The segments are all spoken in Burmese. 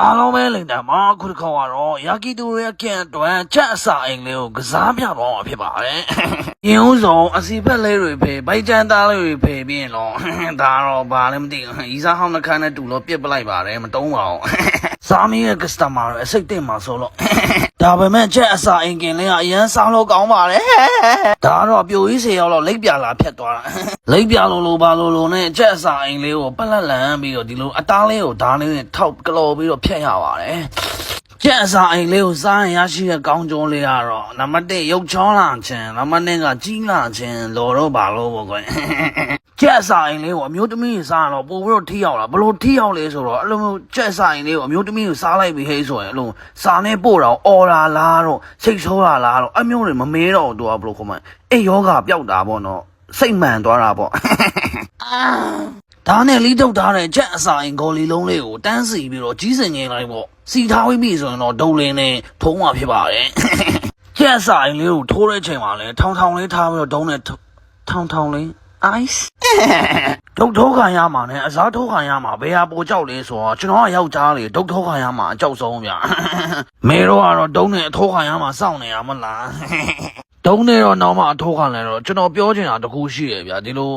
အားလုံးပဲလိမ့်တယ်မခုတစ်ခေါက်ကတော့ယာကီတူရဲ့ကင်အတွက်ချက်အစာအိမ်လေးကိုကစားပြတော့မှာဖြစ်ပါတယ်။ရင်ဦးဆုံးအစီဖက်လေးတွေဖေးဘိုက်ချမ်းသားလေးတွေဖေးပြီးရင်တော့ဒါတော့ဘာလဲမသိဘူး။ဤစားဟောင်းနှခမ်းနဲ့တူလို့ပြစ်ပလိုက်ပါတယ်မတုံးပါဘူး။စားမီးရဲ့ customer တွေအစိတ်တင်မှာဆိုလို့ဒါပေမဲ့ချက်အစာအိမ်ကင်လေးကအရန်စားလို့ကောင်းပါတယ်။ဒါတော့ပြိုကြီးစေရောက်တော့လိပ်ပြလာဖြတ်သွားတာ။လိပ်ပြလိုဘာလိုနဲ့ချက်အစာအိမ်လေးကိုပလက်လန်ပြီးတော့ဒီလိုအသားလေးကိုဓာတ်လေးနဲ့ထောက်ကလော်ပြီးတော့ဖြတ်ရပါတယ်။ကျက်အစာအိမ်လေးကိုစားရင်ရရှိတဲ့ကောင်းကျိုးလေးကတော့နံပါတ်1ရုပ်ချောလာခြင်းနံပါတ်2ကကြီးလာခြင်းလော်တော့ပါလို့ပေါ့ကွယ်။ကျက်အစာအိမ်လေးကိုအမျိုးသမီးကြီးစားတော့ပို့ပြီးတော့ထိရောက်လာဘလို့ထိရောက်လဲဆိုတော့အဲ့လိုမျိုးကျက်အစာအိမ်လေးကိုအမျိုးသမီးကိုစားလိုက်ပြီးဟဲ့ဆိုရင်အဲ့လိုစားနေပို့တော့အော်လာလားတော့စိတ်ဆိုးလာလားတော့အမျိုးတွေမမေးတော့တော့ဘလို့ခေါ်မှအေးယောဂပျောက်တာပေါ့နော်စိတ်မှန်သွားတာပေါ့ဒါနဲ့လီးထုတ်ထားတဲ့ချက်အစာအိမ်ဂေါ်လီလုံးလေးကိုတန်းစီပြီးတော့ကြီးစင်ငင်လိုက်ပေါ့စီထားဝိပြီဆိုရင်တော့ဒုံလင်းနဲ့ထုံးမှာဖြစ်ပါတယ်ချက်အစာအိမ်လေးကိုထိုးတဲ့ချိန်မှာလဲထောင်လေးထားပြီးတော့ဒုံနဲ့ထောင်လေး ice ဒုတ်ထိုးခံရမှာနဲ့အစားထိုးခံရမှာဘယ်ဟာပိုကြောက်လဲဆိုတော့ကျွန်တော်ကယောက်ျားလေဒုတ်ထိုးခံရမှာအကြောက်ဆုံးဗျမေတော့ကတော့ဒုံနဲ့အထိုးခံရမှာစောင့်နေရမလားဒုံနဲ့တော့နောက်မှအထိုးခံလဲတော့ကျွန်တော်ပြောချင်တာတခုရှိရဗျာဒီလို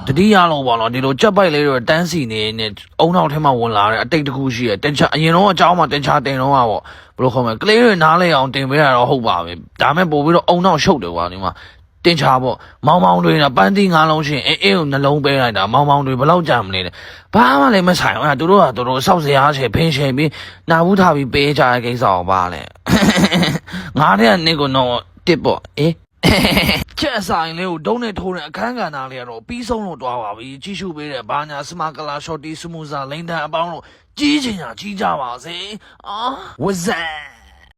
တတိယလုံးပေါ့နော်ဒီလိုကြက်ပိုက်လေးတွေတန်းစီနေနဲ့အုံနောက်ထဲမှာဝင်လာတဲ့အတိတ်တခုရှိရတင်ချအရင်တော့အเจ้าမှာတင်ချတင်တော့ပေါ့ဘယ်လိုခေါ်မလဲကလေးတွေနားလဲအောင်တင်ပေးရတော့ဟုတ်ပါပဲဒါမဲ့ပို့ပြီးတော့အုံနောက်ရှုပ်တယ်ကွာဒီမှာတင်ချပေါ့မောင်တွေနဲ့ပန်းတီး9လုံးရှင်အေးကိုနှလုံးပေးလိုက်တာမောင်တွေဘယ်လောက်ကြာမလဲဘာမှလည်းမဆိုင်ဘူးသူတို့စောက်စရာချေဖင်းချေပြီးနာဘူးထားပြီးပေးကြတဲ့ကိစ္စကိုပါလဲငါတဲ့နေ့ကတော့တစ်ပေါ့ချက်ဆိုင်လေးကိုဒုံးနဲ့ထိုးတဲ့အခန်းကဏ္ဍလေးကတော့ပြီးဆုံးလို့တွားပါပြီကြီးစုပေးတဲ့ဘာညာစမကလာရှော့တီစမူဇာလိန်တန်အပေါင်းတို့ကြီးချင်တာကြီးကြပါစေဝဇန်